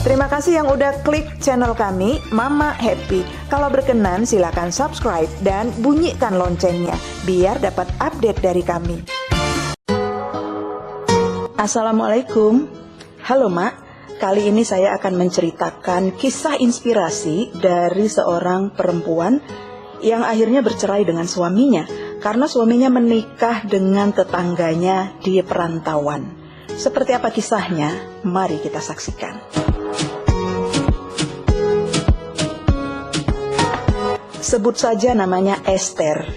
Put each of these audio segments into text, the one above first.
Terima kasih yang udah klik channel kami, Mama Happy. Kalau berkenan silakan subscribe dan bunyikan loncengnya biar dapat update dari kami. Assalamualaikum. Halo Mak, kali ini saya akan menceritakan kisah inspirasi dari seorang perempuan yang akhirnya bercerai dengan suaminya karena suaminya menikah dengan tetangganya di perantauan. Seperti apa kisahnya? Mari kita saksikan. Sebut saja namanya Esther,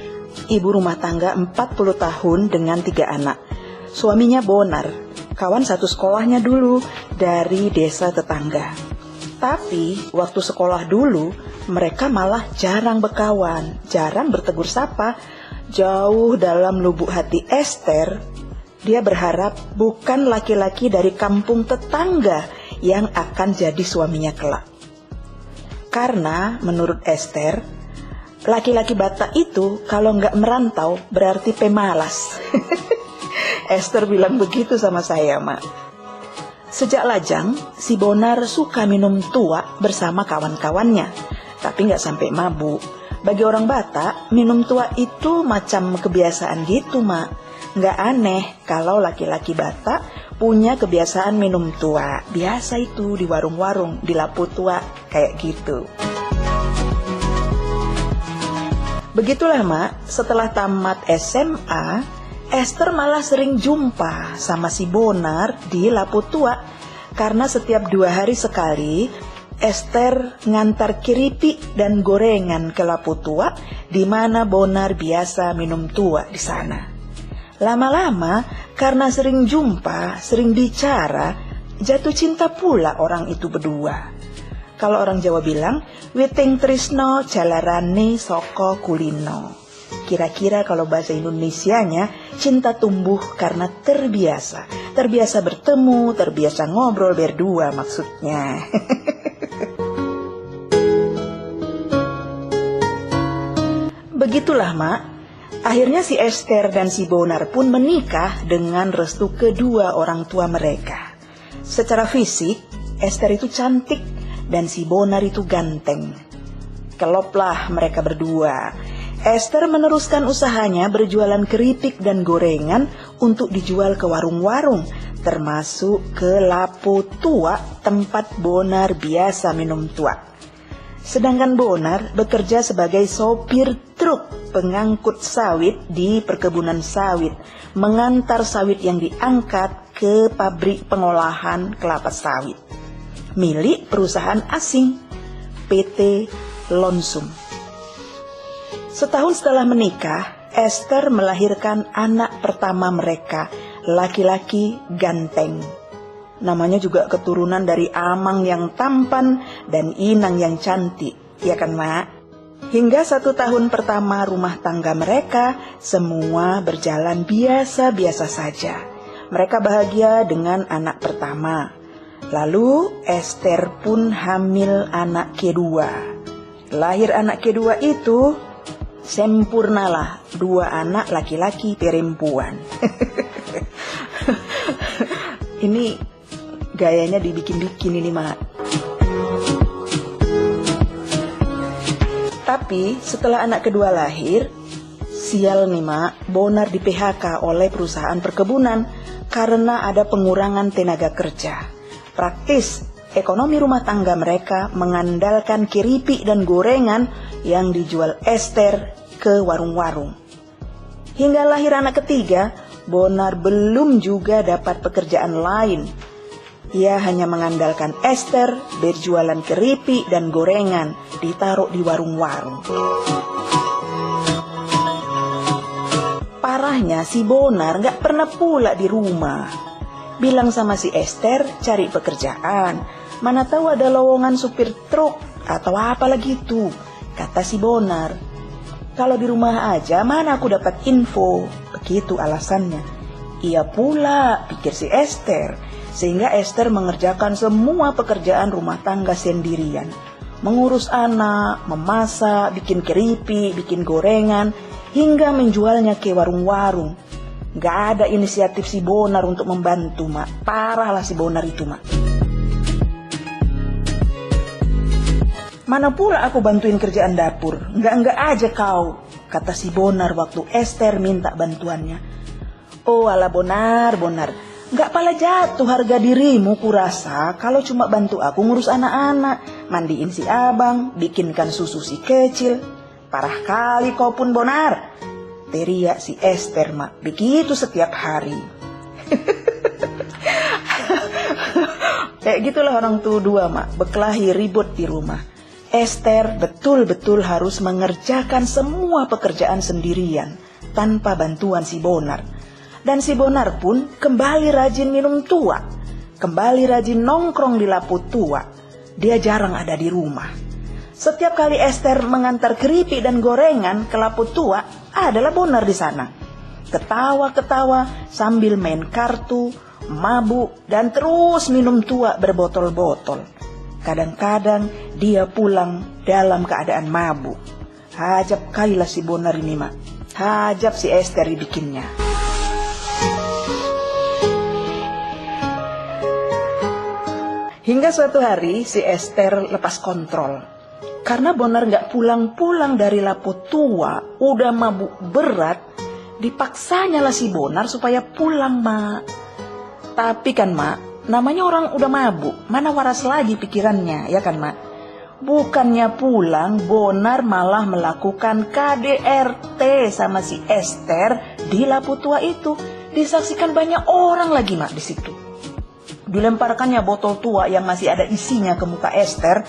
ibu rumah tangga 40 tahun dengan 3 anak. Suaminya Bonar, kawan satu sekolahnya dulu dari desa tetangga. Tapi waktu sekolah dulu, mereka malah jarang berkawan, jarang bertegur sapa. Jauh dalam lubuk hati Esther, dia berharap bukan laki-laki dari kampung tetangga yang akan jadi suaminya kelak. Karena menurut Esther, laki-laki Batak itu kalau nggak merantau berarti pemalas. Esther bilang begitu sama saya, Mak. Sejak lajang, si Bonar suka minum tua bersama kawan-kawannya, tapi nggak sampai mabuk. Bagi orang Batak, minum tua itu macam kebiasaan gitu, Mak. Nggak aneh kalau laki-laki Batak punya kebiasaan minum tua. Biasa itu di warung-warung, di lapu tua, kayak gitu. Begitulah Mak, setelah tamat SMA, Esther malah sering jumpa sama si Bonar di lapu tua. Karena setiap 2 hari sekali, Esther ngantar keripik dan gorengan ke lapu tua, di mana Bonar biasa minum tua di sana. Lama-lama, karena sering jumpa, sering bicara, jatuh cinta pula orang itu berdua. Kalau orang Jawa bilang, witing trisno jalarane soko kulino. Kira-kira kalau bahasa Indonesianya, cinta tumbuh karena terbiasa. Terbiasa bertemu, terbiasa ngobrol berdua maksudnya. Begitulah Mak. Akhirnya si Esther dan si Bonar pun menikah dengan restu kedua orang tua mereka. Secara fisik, Esther itu cantik dan si Bonar itu ganteng. Keloplah mereka berdua. Esther meneruskan usahanya berjualan keripik dan gorengan untuk dijual ke warung-warung, termasuk ke lapu tua tempat Bonar biasa minum tua. Sedangkan Bonar bekerja sebagai sopir truk pengangkut sawit di perkebunan sawit, mengantar sawit yang diangkat ke pabrik pengolahan kelapa sawit milik perusahaan asing, PT Lonsum. Setahun setelah menikah, Esther melahirkan anak pertama mereka, laki-laki ganteng. Namanya juga keturunan dari Amang yang tampan dan Inang yang cantik, ya kan Mak? Hingga 1 tahun pertama rumah tangga mereka, semua berjalan biasa-biasa saja. Mereka bahagia dengan anak pertama. Lalu Esther pun hamil anak kedua. Lahir anak kedua itu, sempurnalah 2 anak laki-laki perempuan. Ini gayanya dibikin-bikin ini Mak. Tapi setelah anak kedua lahir, sial nih Mak, Bonar di PHK oleh perusahaan perkebunan karena ada pengurangan tenaga kerja. Praktis, ekonomi rumah tangga mereka mengandalkan keripik dan gorengan yang dijual Esther ke warung-warung. Hingga lahir anak ketiga, Bonar belum juga dapat pekerjaan lain. Ia hanya mengandalkan Esther berjualan keripik dan gorengan ditaruh di warung-warung. Parahnya si Bonar gak pernah pula di rumah. Bilang sama si Esther cari pekerjaan, mana tahu ada lowongan supir truk atau apa lagi itu, kata si Bonar. Kalau di rumah aja mana aku dapat info, begitu alasannya. Iya pula, pikir si Esther, sehingga Esther mengerjakan semua pekerjaan rumah tangga sendirian. Mengurus anak, memasak, bikin keripik, bikin gorengan, hingga menjualnya ke warung-warung. Gak ada inisiatif si Bonar untuk membantu, Mak. Parahlah si Bonar itu, Mak. Mana pula aku bantuin kerjaan dapur, enggak aja kau, kata si Bonar waktu Esther minta bantuannya. Oh ala Bonar, enggak pala jatuh harga dirimu kurasa kalau cuma bantu aku ngurus anak-anak, mandiin si abang, bikinkan susu si kecil. Parah kali kau pun Bonar, teriak si Esther mak, begitu setiap hari. Kayak gitulah orang tua dua mak, berkelahi ribut di rumah. Esther betul-betul harus mengerjakan semua pekerjaan sendirian tanpa bantuan si Bonar. Dan si Bonar pun kembali rajin minum tua, kembali rajin nongkrong di lapu tua. Dia jarang ada di rumah. Setiap kali Esther mengantar keripik dan gorengan ke lapu tua, adalah Bonar di sana. Ketawa-ketawa sambil main kartu, mabuk, dan terus minum tua berbotol-botol. Kadang-kadang dia pulang dalam keadaan mabuk. Hajab kalilah si Bonar ini mak. Hajab si Esther dibikinnya. Hingga suatu hari si Esther lepas kontrol. Karena Bonar gak pulang-pulang dari lapu tua, udah mabuk berat, dipaksanya lah si Bonar supaya pulang mak. Tapi kan mak, namanya orang udah mabuk, mana waras lagi pikirannya, ya kan mak? Bukannya pulang, Bonar malah melakukan KDRT sama si Esther di lapu tua itu. Disaksikan banyak orang lagi mak di situ. Dilemparkannya botol tua yang masih ada isinya ke muka Esther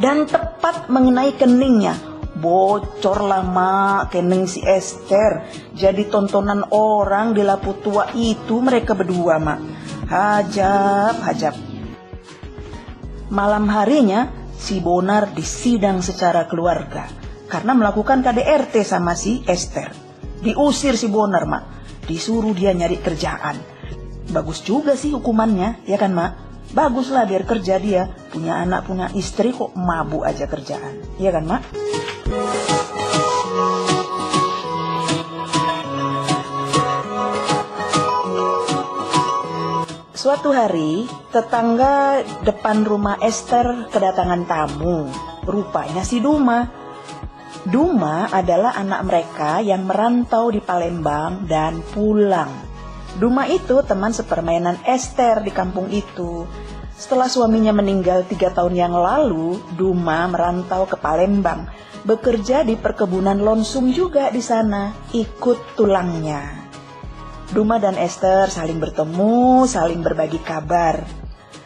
dan tepat mengenai keningnya. Bocor lah mak kening si Esther. Jadi tontonan orang di lapu tua itu mereka berdua mak. Hajab. Malam harinya si Bonar disidang secara keluarga karena melakukan KDRT sama si Esther. Diusir si Bonar mak, disuruh dia nyari kerjaan. Bagus juga sih hukumannya, ya kan mak? Baguslah biar kerja dia, punya anak punya istri kok mabuk aja kerjaan, ya kan mak? Suatu hari, tetangga depan rumah Esther kedatangan tamu. Rupanya si Duma. Duma adalah anak mereka yang merantau di Palembang dan pulang. Duma itu teman sepermainan Esther di kampung itu. Setelah suaminya meninggal 3 tahun yang lalu, Duma merantau ke Palembang. Bekerja di perkebunan lonsum juga di sana, ikut tulangnya. Duma dan Esther saling bertemu, saling berbagi kabar.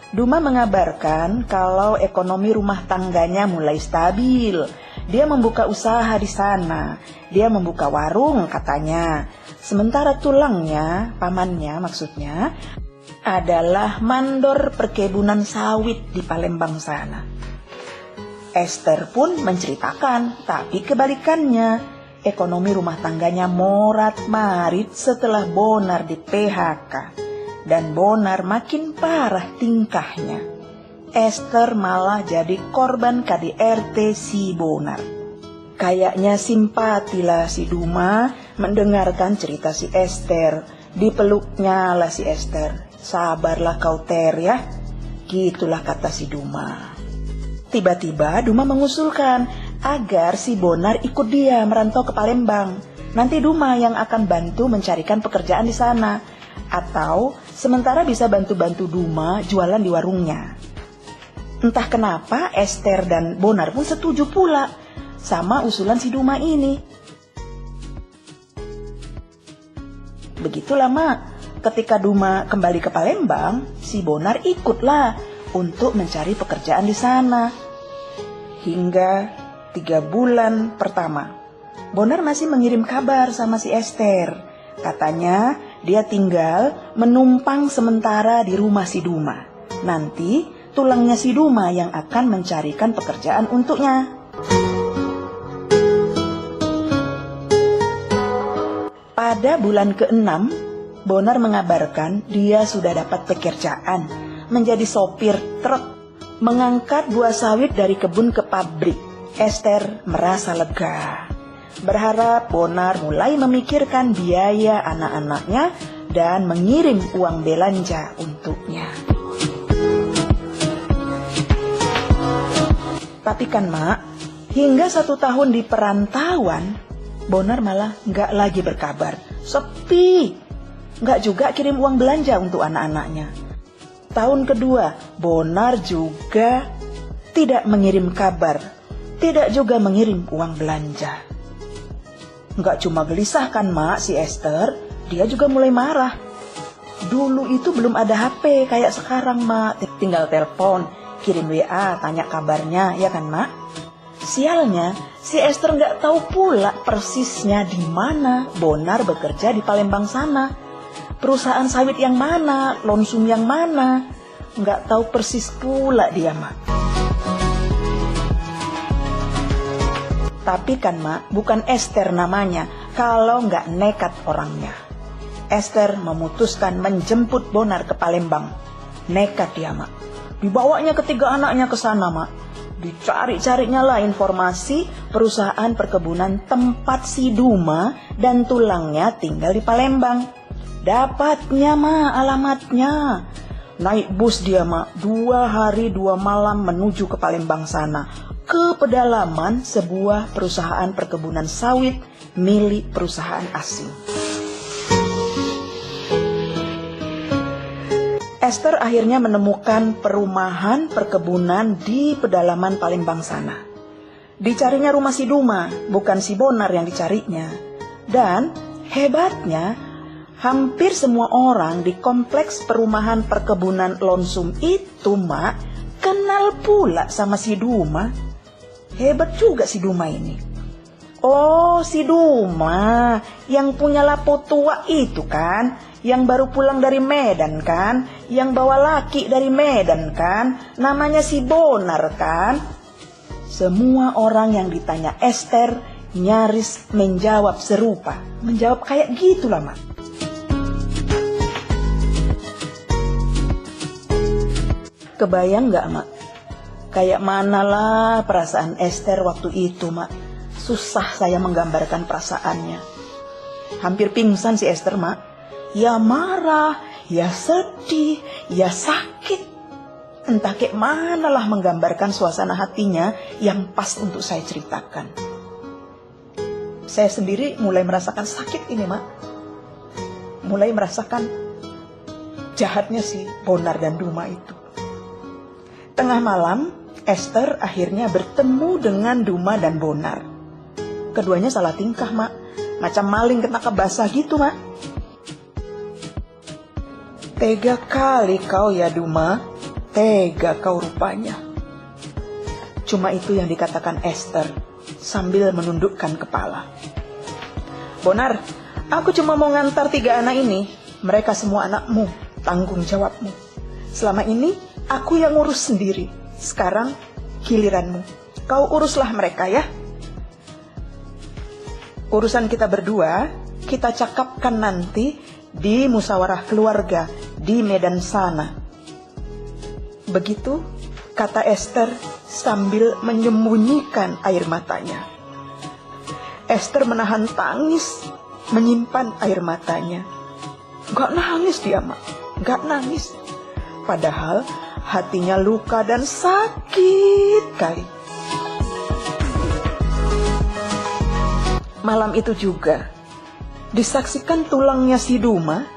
Duma mengabarkan kalau ekonomi rumah tangganya mulai stabil. Dia membuka usaha di sana. Dia membuka warung katanya. Sementara tulangnya, pamannya maksudnya, adalah mandor perkebunan sawit di Palembang sana. Esther pun menceritakan, tapi kebalikannya. Ekonomi rumah tangganya morat-marit setelah Bonar di PHK. Dan Bonar makin parah tingkahnya. Esther malah jadi korban KDRT si Bonar. Kayaknya simpatilah si Duma mendengarkan cerita si Esther. Dipeluknya lah si Esther. Sabarlah kau Ter ya. Gitulah kata si Duma. Tiba-tiba Duma mengusulkan agar si Bonar ikut dia merantau ke Palembang. Nanti Duma yang akan bantu mencarikan pekerjaan di sana. Atau sementara bisa bantu-bantu Duma jualan di warungnya. Entah kenapa Esther dan Bonar pun setuju pula sama usulan si Duma ini. Begitulah mak, ketika Duma kembali ke Palembang, si Bonar ikutlah untuk mencari pekerjaan di sana. Hingga 3 bulan pertama, Bonar masih mengirim kabar sama si Esther. Katanya dia tinggal menumpang sementara di rumah si Duma. Nanti tulangnya si Duma yang akan mencarikan pekerjaan untuknya. Pada bulan ke-6, Bonar mengabarkan dia sudah dapat pekerjaan menjadi sopir truk mengangkat buah sawit dari kebun ke pabrik. Esther merasa lega. Berharap Bonar mulai memikirkan biaya anak-anaknya dan mengirim uang belanja untuknya. Tapi kan Mak, hingga 1 tahun di perantauan, Bonar malah nggak lagi berkabar. Sepi. Nggak juga kirim uang belanja untuk anak-anaknya. Tahun kedua, Bonar juga tidak mengirim kabar, tidak juga mengirim uang belanja. Nggak cuma gelisah kan Mak si Esther, dia juga mulai marah. Dulu itu belum ada HP kayak sekarang Mak, tinggal telepon, kirim WA, tanya kabarnya, ya kan Mak? Sialnya, si Esther nggak tahu pula persisnya di mana Bonar bekerja di Palembang sana. Perusahaan sawit yang mana, lonsum yang mana, nggak tahu persis pula dia Mak. Tapi kan Mak, bukan Esther namanya kalau nggak nekat orangnya. Esther memutuskan menjemput Bonar ke Palembang. Nekat dia Mak. Dibawanya ketiga anaknya ke sana Mak. Dicari-carinya lah informasi perusahaan perkebunan tempat si Duma dan tulangnya tinggal di Palembang. Dapatnya Mak alamatnya. Naik bus dia Mak, 2 hari 2 malam menuju ke Palembang sana. Ke pedalaman sebuah perusahaan perkebunan sawit milik perusahaan asing. Esther akhirnya menemukan perumahan perkebunan di pedalaman Palembang sana. Dicarinya rumah si Duma, bukan si Bonar yang dicarinya. Dan hebatnya, hampir semua orang di kompleks perumahan perkebunan Lonsum itu Mak, kenal pula sama si Duma. Hebat juga si Duma ini. Oh, si Duma yang punya lapo tua itu kan, yang baru pulang dari Medan kan, yang bawa laki dari Medan kan, namanya si Bonar kan. Semua orang yang ditanya Esther nyaris menjawab serupa, menjawab kayak gitulah Mak. Kebayang gak Mak? Kayak manalah perasaan Esther waktu itu Mak. Susah saya menggambarkan perasaannya. Hampir pingsan si Esther Mak. Ya marah, ya sedih, ya sakit. Entah kayak manalah menggambarkan suasana hatinya yang pas untuk saya ceritakan. Saya sendiri mulai merasakan sakit ini Mak. Mulai merasakan jahatnya si Bonar dan Duma itu. Tengah malam, Esther akhirnya bertemu dengan Duma dan Bonar. Keduanya salah tingkah Mak, macam maling kena kebasah gitu Mak. Tega kali kau ya Duma, tega kau rupanya. Cuma itu yang dikatakan Esther sambil menundukkan kepala. Bonar, aku cuma mau ngantar 3 anak ini. Mereka semua anakmu, tanggung jawabmu. Selama ini aku yang ngurus sendiri. Sekarang giliranmu. Kau uruslah mereka ya. Urusan kita berdua, kita cakapkan nanti di musyawarah keluarga di Medan sana. Begitu kata Esther sambil menyembunyikan air matanya. Esther menahan tangis, menyimpan air matanya. Gak nangis dia Mak, gak nangis. Padahal hatinya luka dan sakit kali. Malam itu juga, disaksikan tulangnya si Duma,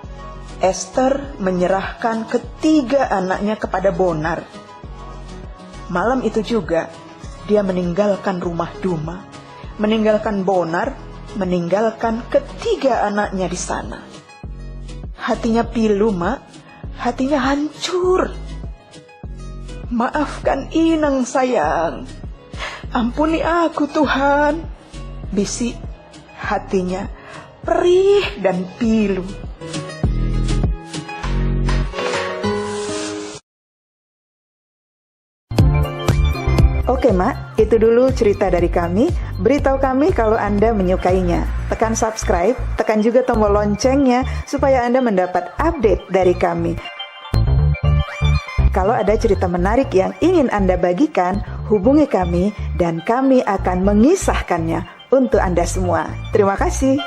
Esther menyerahkan ketiga anaknya kepada Bonar. Malam itu juga, dia meninggalkan rumah Duma, meninggalkan Bonar, meninggalkan ketiga anaknya di sana. Hatinya pilu Mak, hatinya hancur. Maafkan Inang sayang, ampuni aku Tuhan, bisik hatinya perih dan pilu. Oke Mak, itu dulu cerita dari kami. Beritahu kami kalau Anda menyukainya. Tekan subscribe, tekan juga tombol loncengnya supaya Anda mendapat update dari kami. Kalau ada cerita menarik yang ingin Anda bagikan, hubungi kami dan kami akan mengisahkannya untuk Anda semua. Terima kasih.